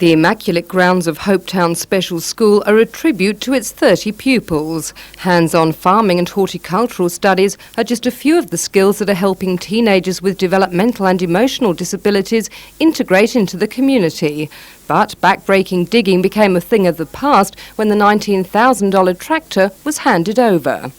The immaculate grounds of Hopetown Special School are a tribute to its 30 pupils. Hands-on farming and horticultural studies are just a few of the skills that are helping teenagers with developmental and emotional disabilities integrate into the community. But back-breaking digging became a thing of the past when the $19,000 tractor was handed over.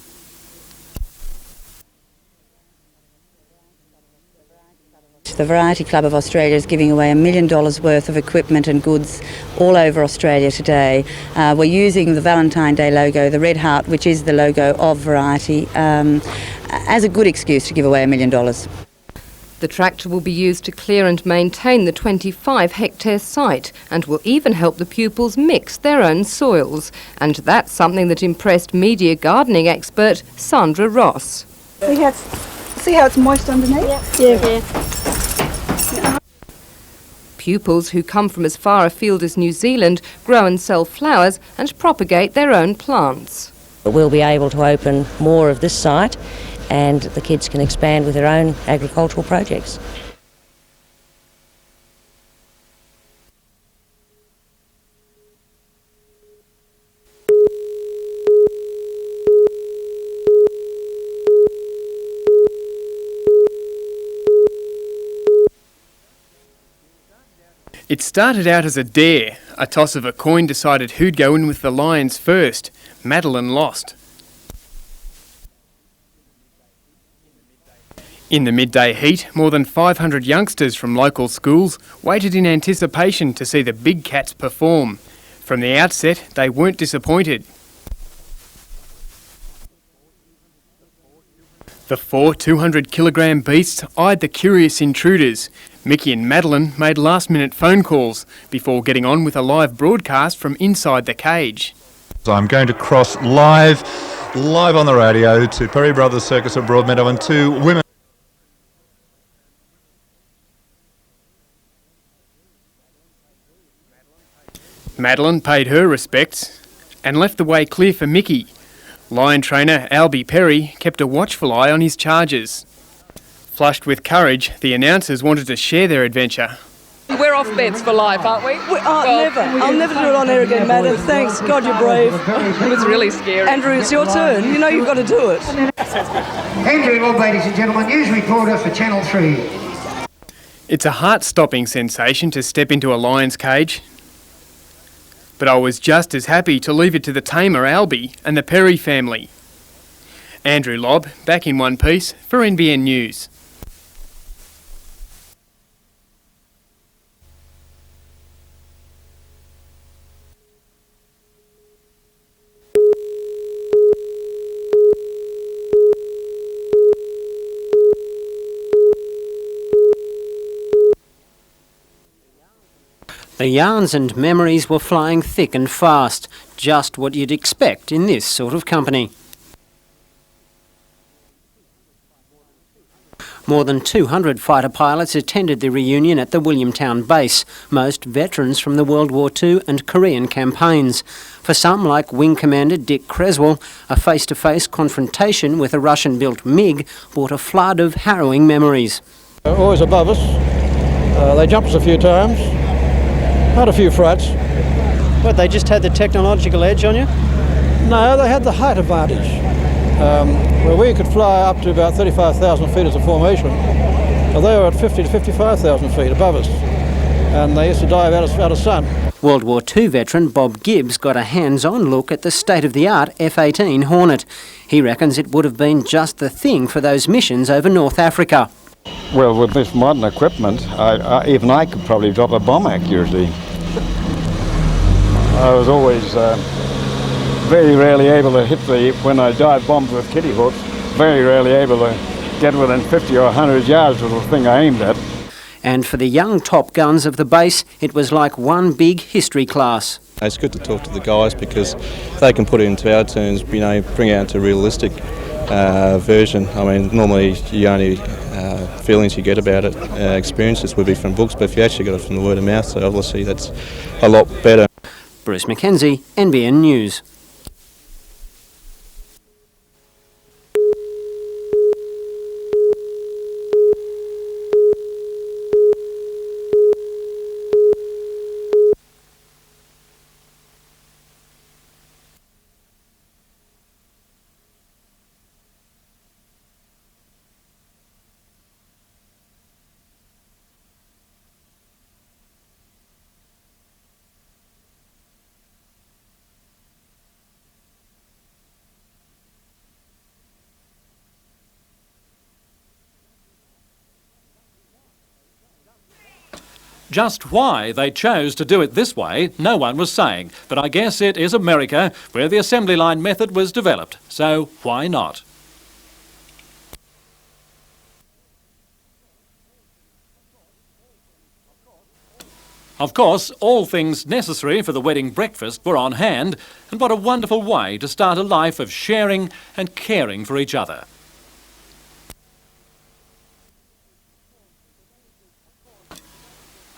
The Variety Club of Australia is giving away $1 million worth of equipment and goods all over Australia today. We're using the Valentine Day logo, the red heart, which is the logo of Variety, as a good excuse to give away $1 million. The tractor will be used to clear and maintain the 25-hectare site and will even help the pupils mix their own soils. And that's something that impressed media gardening expert Sandra Ross. See how it's moist underneath? Yeah. Pupils who come from as far afield as New Zealand grow and sell flowers and propagate their own plants. We'll be able to open more of this site and the kids can expand with their own agricultural projects. It started out as a dare. A toss of a coin decided who'd go in with the Lions first. Madeline lost. In the midday heat, more than 500 youngsters from local schools waited in anticipation to see the big cats perform. From the outset, they weren't disappointed. The four 200-kilogram beasts eyed the curious intruders. Mickey and Madeline made last-minute phone calls before getting on with a live broadcast from inside the cage. So I'm going to cross live on the radio to Perry Brothers Circus at Broadmeadow and two women. Madeline paid her respects and left the way clear for Mickey. Lion trainer Albie Perry kept a watchful eye on his charges. Flushed with courage, the announcers wanted to share their adventure. We're off beds for life, aren't we? Never. I'll never do it on air again, Madam. Thanks. God, you're brave. It was really scary. Andrew, it's your turn. You know you've got to do it. Andrew Lobb, ladies and gentlemen, news reporter for Channel 3. It's a heart-stopping sensation to step into a lion's cage. But I was just as happy to leave it to the tamer Albie and the Perry family. Andrew Lobb, back in one piece for NBN News. The yarns and memories were flying thick and fast, just what you'd expect in this sort of company. More than 200 fighter pilots attended the reunion at the Williamtown base, most veterans from the World War II and Korean campaigns. For some, like Wing Commander Dick Creswell, a face-to-face confrontation with a Russian-built MiG brought a flood of harrowing memories. Always above us. They jumped us a few times. Had a few frights. What, they just had the technological edge on you? No, they had the height advantage. Where we could fly up to about 35,000 feet as a formation, they were at 50 to 55,000 feet above us, and they used to dive out of sun. World War II veteran Bob Gibbs got a hands-on look at the state-of-the-art F-18 Hornet. He reckons it would have been just the thing for those missions over North Africa. Well, with this modern equipment, even I could probably drop a bomb accurately. I was always very rarely able to hit when I dive bombs with kitty hawks, very rarely able to get within 50 or 100 yards of the thing I aimed at. And for the young Top Guns of the base, it was like one big history class. It's good to talk to the guys because they can put it into our terms, bring it out to a realistic version. I mean, normally the only feelings you get about it, experiences would be from books, but if you actually got it from the word of mouth, so obviously that's a lot better. Bruce Mackenzie, NBN News. Just why they chose to do it this way, no one was saying, but I guess it is America where the assembly line method was developed, so why not? Of course, all things necessary for the wedding breakfast were on hand, and what a wonderful way to start a life of sharing and caring for each other.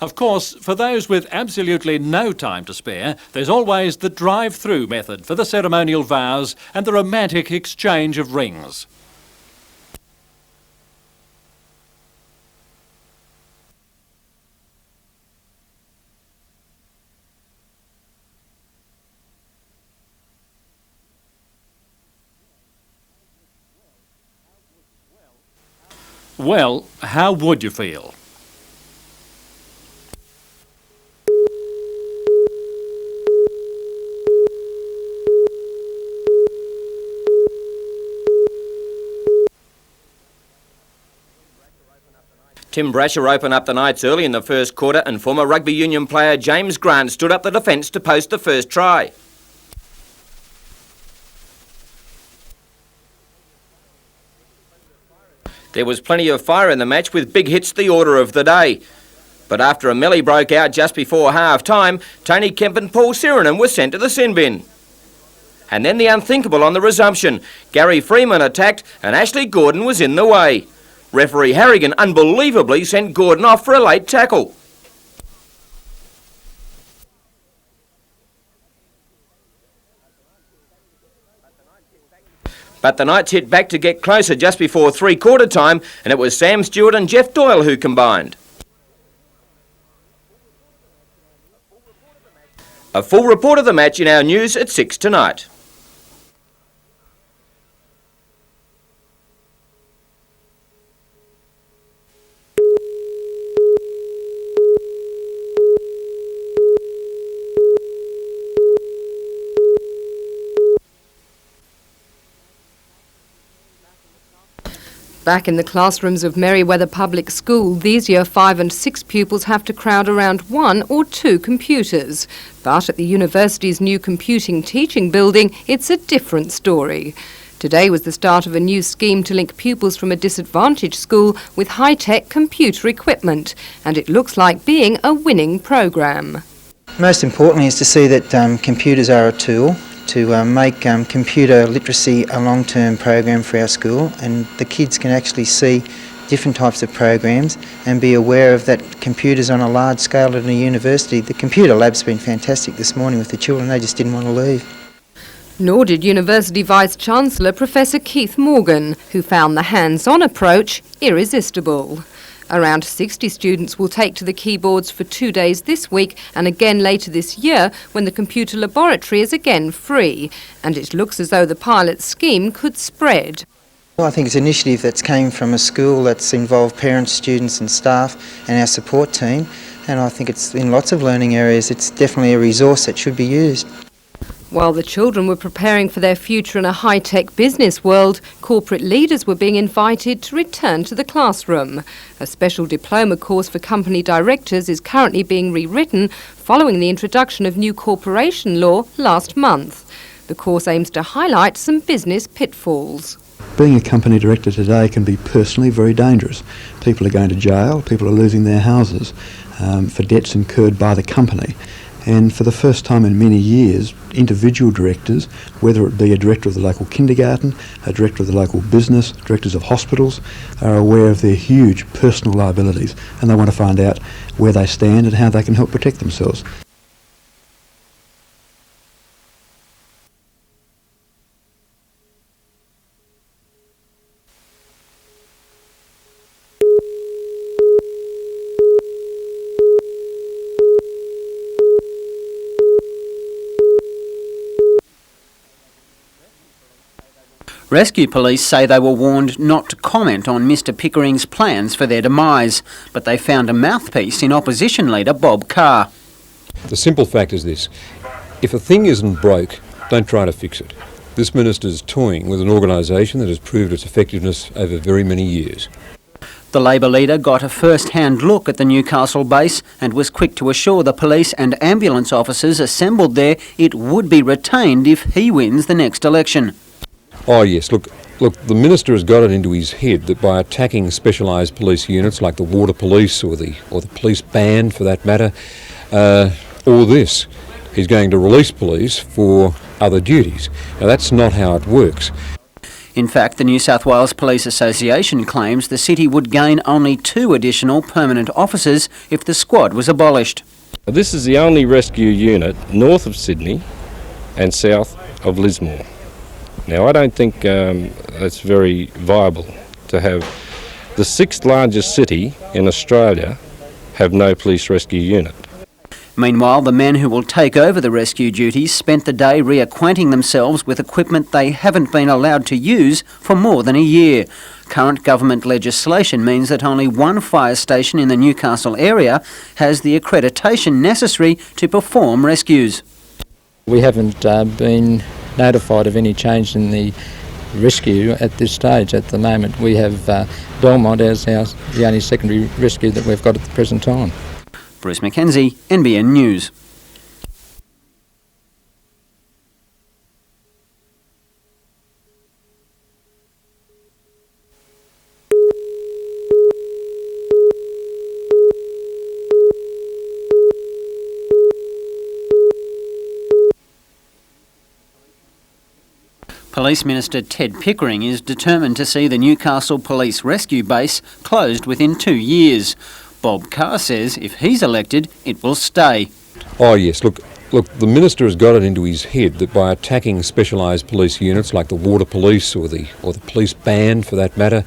Of course, for those with absolutely no time to spare, there's always the drive-through method for the ceremonial vows and the romantic exchange of rings. Well, how would you feel? Tim Brasher opened up the Knights early in the first quarter and former rugby union player James Grant stood up the defence to post the first try. There was plenty of fire in the match with big hits the order of the day. But after a melee broke out just before half-time, Tony Kemp and Paul Sirenan were sent to the sin bin. And then the unthinkable on the resumption. Gary Freeman attacked and Ashley Gordon was in the way. Referee Harrigan unbelievably sent Gordon off for a late tackle. But the Knights hit back to get closer just before three-quarter time, and it was Sam Stewart and Jeff Doyle who combined. A full report of the match in our news at 6 tonight. Back in the classrooms of Merewether Public School, these Year 5 and 6 pupils have to crowd around 1 or 2 computers. But at the university's new computing teaching building, it's a different story. Today was the start of a new scheme to link pupils from a disadvantaged school with high-tech computer equipment, and it looks like being a winning program. Most importantly is to see that computers are a tool to make computer literacy a long-term program for our school, and the kids can actually see different types of programs and be aware of that computers on a large scale at a university. The computer lab's been fantastic this morning with the children, they just didn't want to leave. Nor did University Vice-Chancellor Professor Keith Morgan, who found the hands-on approach irresistible. Around 60 students will take to the keyboards for 2 days this week and again later this year when the computer laboratory is again free. And it looks as though the pilot scheme could spread. Well, I think it's an initiative that's came from a school that's involved parents, students and staff and our support team. And I think it's in lots of learning areas, it's definitely a resource that should be used. While the children were preparing for their future in a high-tech business world, corporate leaders were being invited to return to the classroom. A special diploma course for company directors is currently being rewritten following the introduction of new corporation law last month. The course aims to highlight some business pitfalls. Being a company director today can be personally very dangerous. People are going to jail, people are losing their houses for debts incurred by the company. And for the first time in many years, individual directors, whether it be a director of the local kindergarten, a director of the local business, directors of hospitals, are aware of their huge personal liabilities, and they want to find out where they stand and how they can help protect themselves. Rescue police say they were warned not to comment on Mr Pickering's plans for their demise, but they found a mouthpiece in opposition leader Bob Carr. The simple fact is this: if a thing isn't broke, don't try to fix it. This minister's toying with an organisation that has proved its effectiveness over very many years. The Labor leader got a first-hand look at the Newcastle base and was quick to assure the police and ambulance officers assembled there it would be retained if he wins the next election. Oh yes, look, the Minister has got it into his head that by attacking specialised police units like the Water Police or the police band for that matter, or this, he's going to release police for other duties. Now that's not how it works. In fact, the New South Wales Police Association claims the city would gain only 2 additional permanent officers if the squad was abolished. This is the only rescue unit north of Sydney and south of Lismore. Now, I don't think it's very viable to have the 6th largest city in Australia have no police rescue unit. Meanwhile, the men who will take over the rescue duties spent the day reacquainting themselves with equipment they haven't been allowed to use for more than a year. Current government legislation means that only one fire station in the Newcastle area has the accreditation necessary to perform rescues. We haven't been notified of any change in the rescue at this stage. At the moment, we have Belmont as the only secondary rescue that we've got at the present time. Bruce Mackenzie, NBN News. Police Minister Ted Pickering is determined to see the Newcastle Police Rescue Base closed within 2 years. Bob Carr says if he's elected, it will stay. Oh yes, look, the Minister has got it into his head that by attacking specialised police units like the Water Police or the police band for that matter,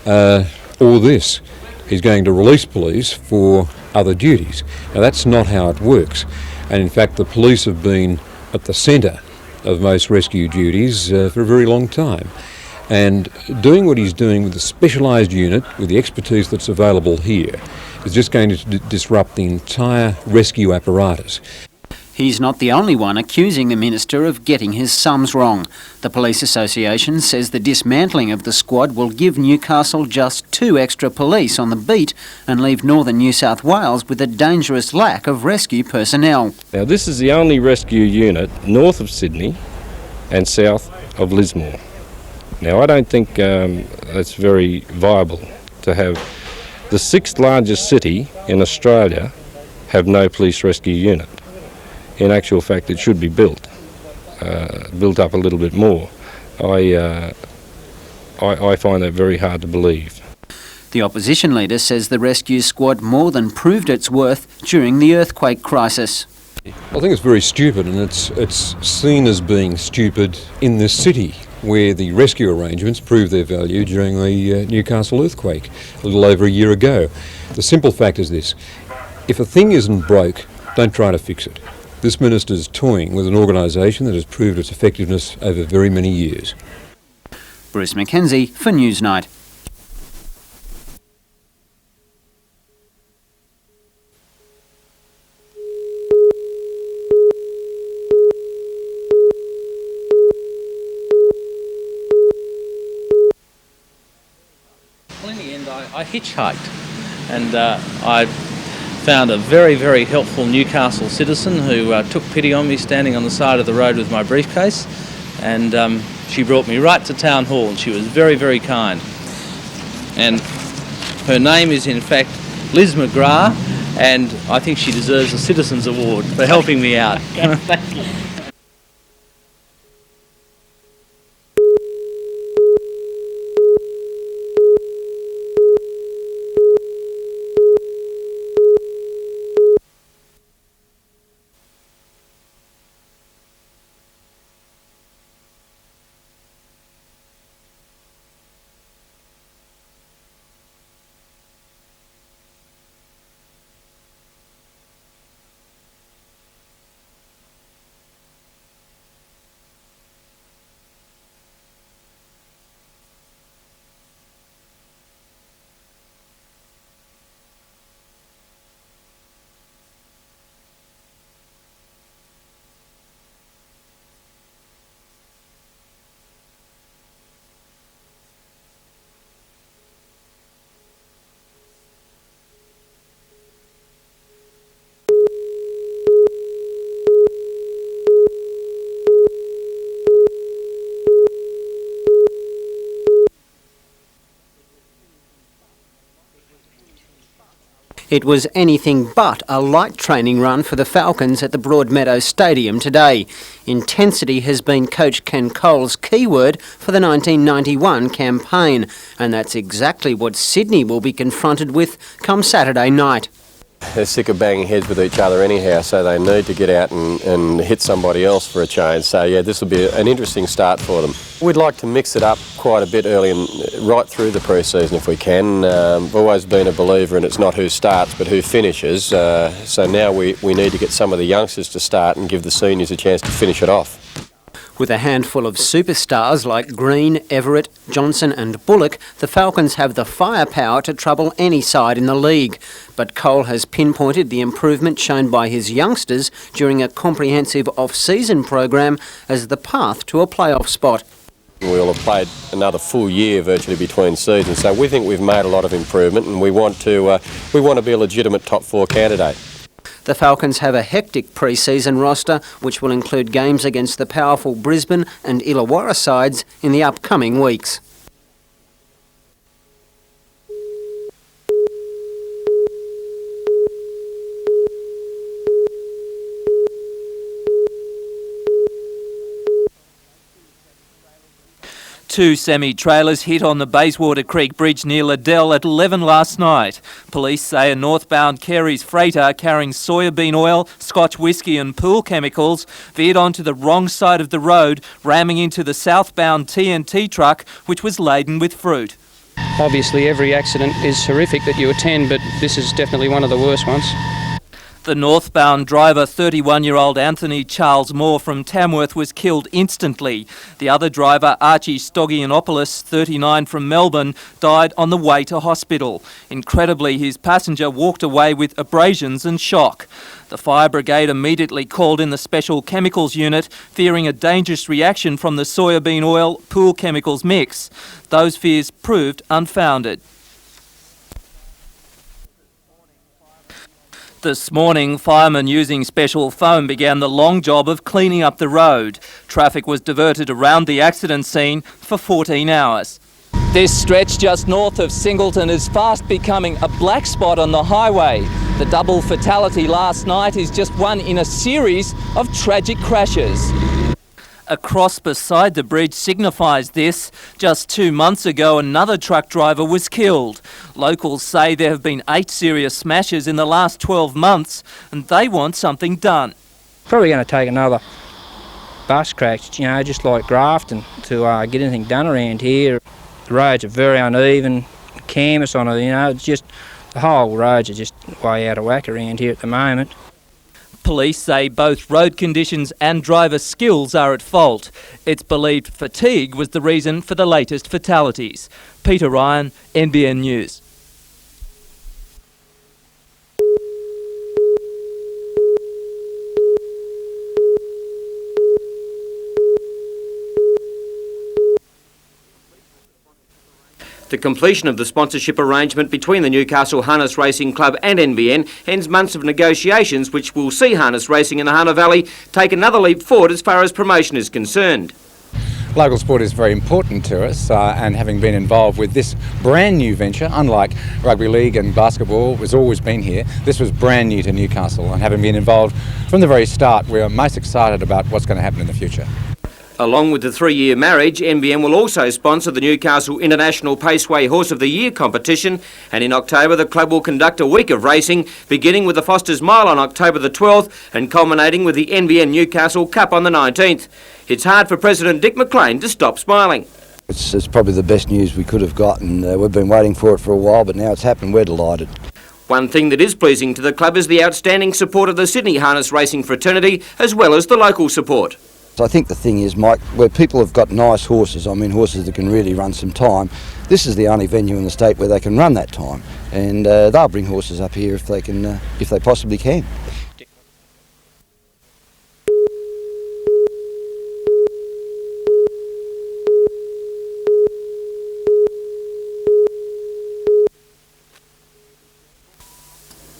or this, he's going to release police for other duties. Now that's not how it works, and in fact the police have been at the centre of most rescue duties for a very long time. And doing what he's doing with the specialised unit, with the expertise that's available here, is just going to disrupt the entire rescue apparatus. He's not the only one accusing the Minister of getting his sums wrong. The Police Association says the dismantling of the squad will give Newcastle just 2 extra police on the beat and leave northern New South Wales with a dangerous lack of rescue personnel. Now, this is the only rescue unit north of Sydney and south of Lismore. Now, I don't think it's very viable to have the 6th largest city in Australia have no police rescue unit. In actual fact, it should be built up a little bit more. I find that very hard to believe. The opposition leader says the rescue squad more than proved its worth during the earthquake crisis. I think it's very stupid, and it's seen as being stupid in this city, where the rescue arrangements proved their value during the Newcastle earthquake a little over a year ago. The simple fact is this: if a thing isn't broke, don't try to fix it. This Minister's toying with an organisation that has proved its effectiveness over very many years. Bruce Mackenzie for Newsnight. Well, in the end, I hitchhiked, and I found a very, very helpful Newcastle citizen who took pity on me standing on the side of the road with my briefcase, and she brought me right to Town Hall, and she was very, very kind. And her name is in fact Liz McGrath, and I think she deserves a Citizen's Award for helping me out. Thank you. It was anything but a light training run for the Falcons at the Broadmeadows Stadium today. Intensity has been Coach Ken Cole's keyword for the 1991 campaign, and that's exactly what Sydney will be confronted with come Saturday night. They're sick of banging heads with each other anyhow, so they need to get out and hit somebody else for a change. So yeah, this will be an interesting start for them. We'd like to mix it up quite a bit early and right through the pre-season if we can. We've always been a believer in it's not who starts but who finishes. So now we need to get some of the youngsters to start and give the seniors a chance to finish it off. With a handful of superstars like Green, Everett, Johnson and Bullock, the Falcons have the firepower to trouble any side in the league. But Cole has pinpointed the improvement shown by his youngsters during a comprehensive off-season program as the path to a playoff spot. We'll have played another full year virtually between seasons, so we think we've made a lot of improvement and we want to be a legitimate top 4 candidate. The Falcons have a hectic pre-season roster which will include games against the powerful Brisbane and Illawarra sides in the upcoming weeks. Two semi-trailers hit on the Bayswater Creek Bridge near Liddell at 11 last night. Police say a northbound Kerry's freighter carrying soybean oil, Scotch whisky and pool chemicals veered onto the wrong side of the road, ramming into the southbound TNT truck which was laden with fruit. Obviously every accident is horrific that you attend, but this is definitely one of the worst ones. The northbound driver, 31-year-old Anthony Charles Moore from Tamworth, was killed instantly. The other driver, Archie Stogianopoulos, 39 from Melbourne, died on the way to hospital. Incredibly, his passenger walked away with abrasions and shock. The fire brigade immediately called in the Special Chemicals Unit, fearing a dangerous reaction from the soybean oil pool chemicals mix. Those fears proved unfounded. This morning, firemen using special foam began the long job of cleaning up the road. Traffic was diverted around the accident scene for 14 hours. This stretch just north of Singleton is fast becoming a black spot on the highway. The double fatality last night is just one in a series of tragic crashes. A cross beside the bridge signifies this. Just 2 months ago, another truck driver was killed. Locals say there have been 8 serious smashes in the last 12 months, and they want something done. Probably going to take another bus crash, just like Grafton, to get anything done around here. The roads are very uneven, canvas on it, it's just, the whole roads are just way out of whack around here at the moment. Police say both road conditions and driver skills are at fault. It's believed fatigue was the reason for the latest fatalities. Peter Ryan, NBN News. The completion of the sponsorship arrangement between the Newcastle Harness Racing Club and NBN ends months of negotiations which will see harness racing in the Hunter Valley take another leap forward as far as promotion is concerned. Local sport is very important to us, and having been involved with this brand new venture, unlike rugby league and basketball, has always been here, this was brand new to Newcastle, and having been involved from the very start, we are most excited about what's going to happen in the future. Along with the 3-year marriage, NBN will also sponsor the Newcastle International Paceway Horse of the Year competition, and in October the club will conduct a week of racing, beginning with the Foster's Mile on October the 12th and culminating with the NBN Newcastle Cup on the 19th. It's hard for President Dick McLean to stop smiling. It's probably the best news we could have gotten. We've been waiting for it for a while, but now it's happened. We're delighted. One thing that is pleasing to the club is the outstanding support of the Sydney harness racing fraternity, as well as the local support. I think the thing is, Mike, where people have got nice horses, horses that can really run some time, this is the only venue in the state where they can run that time, and they'll bring horses up here if they possibly can.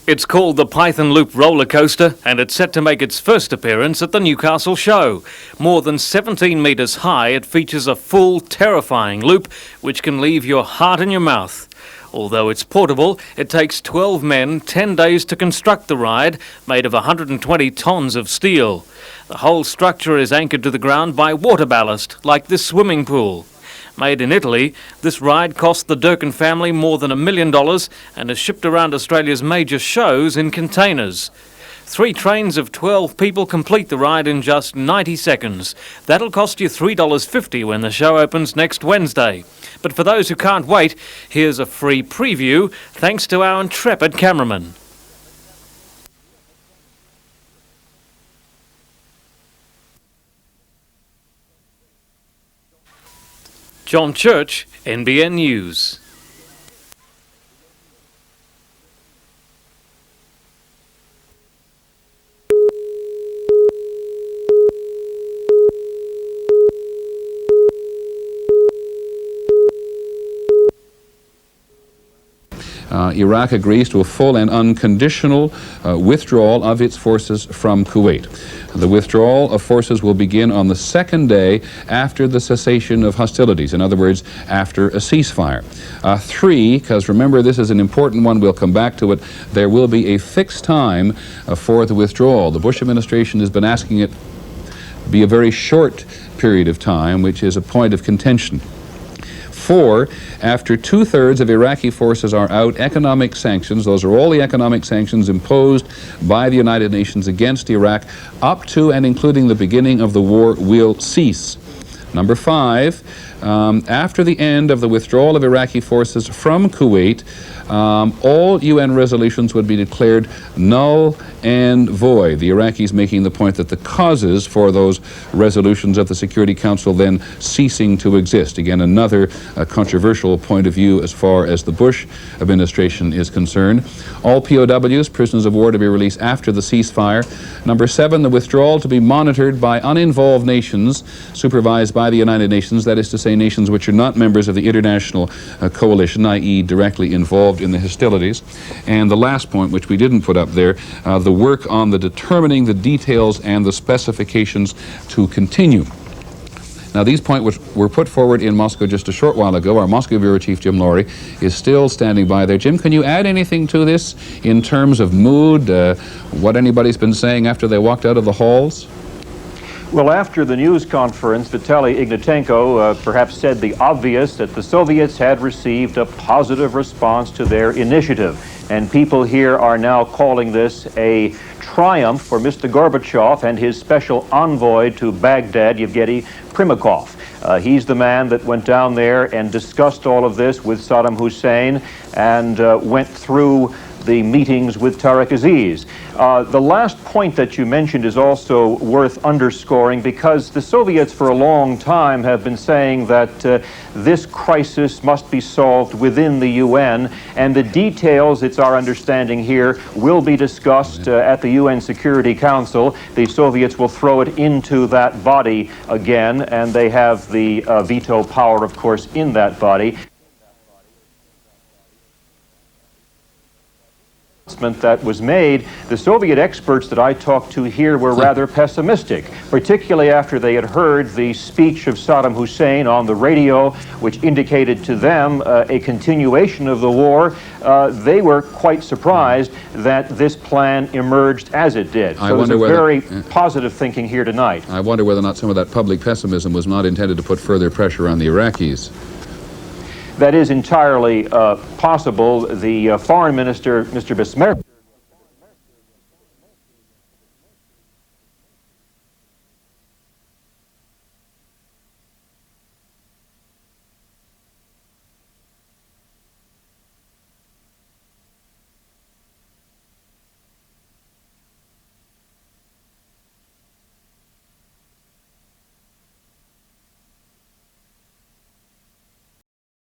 It's called the Python Loop roller coaster, and it's set to make its first appearance at the Newcastle show. More than 17 metres high, it features a full, terrifying loop which can leave your heart in your mouth. Although it's portable, it takes 12 men 10 days to construct the ride, made of 120 tonnes of steel. The whole structure is anchored to the ground by water ballast, like this swimming pool. Made in Italy, this ride cost the Durkin family more than $1 million and is shipped around Australia's major shows in containers. 3 trains of 12 people complete the ride in just 90 seconds. That'll cost you $3.50 when the show opens next Wednesday. But for those who can't wait, here's a free preview thanks to our intrepid cameraman. John Church, NBN News. Iraq agrees to a full and unconditional withdrawal of its forces from Kuwait. The withdrawal of forces will begin on the second day after the cessation of hostilities, in other words, after a ceasefire. 3, because remember this is an important one, we'll come back to it, there will be a fixed time for the withdrawal. The Bush administration has been asking it be a very short period of time, which is a point of contention. 4, after 2/3 of Iraqi forces are out, economic sanctions, those are all the economic sanctions imposed by the United Nations against Iraq up to and including the beginning of the war will cease. Number 5, after the end of the withdrawal of Iraqi forces from Kuwait, all UN resolutions would be declared null and void. The Iraqis making the point that the causes for those resolutions of the Security Council then ceasing to exist. Again, another controversial point of view as far as the Bush administration is concerned. All POWs, prisoners of war, to be released after the ceasefire. Number 7, the withdrawal to be monitored by uninvolved nations, supervised by the United Nations, that is to say nations which are not members of the international coalition, i.e. directly involved in the hostilities. And the last point, which we didn't put up there, the work on the determining the details and the specifications to continue. Now, these points were put forward in Moscow just a short while ago. Our Moscow Bureau Chief, Jim Laurie, is still standing by there. Jim, can you add anything to this in terms of mood, what anybody's been saying after they walked out of the halls? Well, after the news conference, Vitaly Ignatyenko perhaps said the obvious, that the Soviets had received a positive response to their initiative. And people here are now calling this a triumph for Mr. Gorbachev and his special envoy to Baghdad, Yevgeny Primakov. He's the man that went down there and discussed all of this with Saddam Hussein and went through the meetings with Tariq Aziz. The last point that you mentioned is also worth underscoring, because the Soviets for a long time have been saying that this crisis must be solved within the UN, and the details, it's our understanding here, will be discussed at the UN Security Council. The Soviets will throw it into that body again, and they have the veto power, of course, in that body. That was made, the Soviet experts that I talked to here were rather pessimistic, particularly after they had heard the speech of Saddam Hussein on the radio, which indicated to them a continuation of the war. They were quite surprised that this plan emerged as it did. So there's a very positive thinking here tonight. I wonder whether or not some of that public pessimism was not intended to put further pressure on the Iraqis. That is entirely possible. The foreign minister, Mr. Bismarck,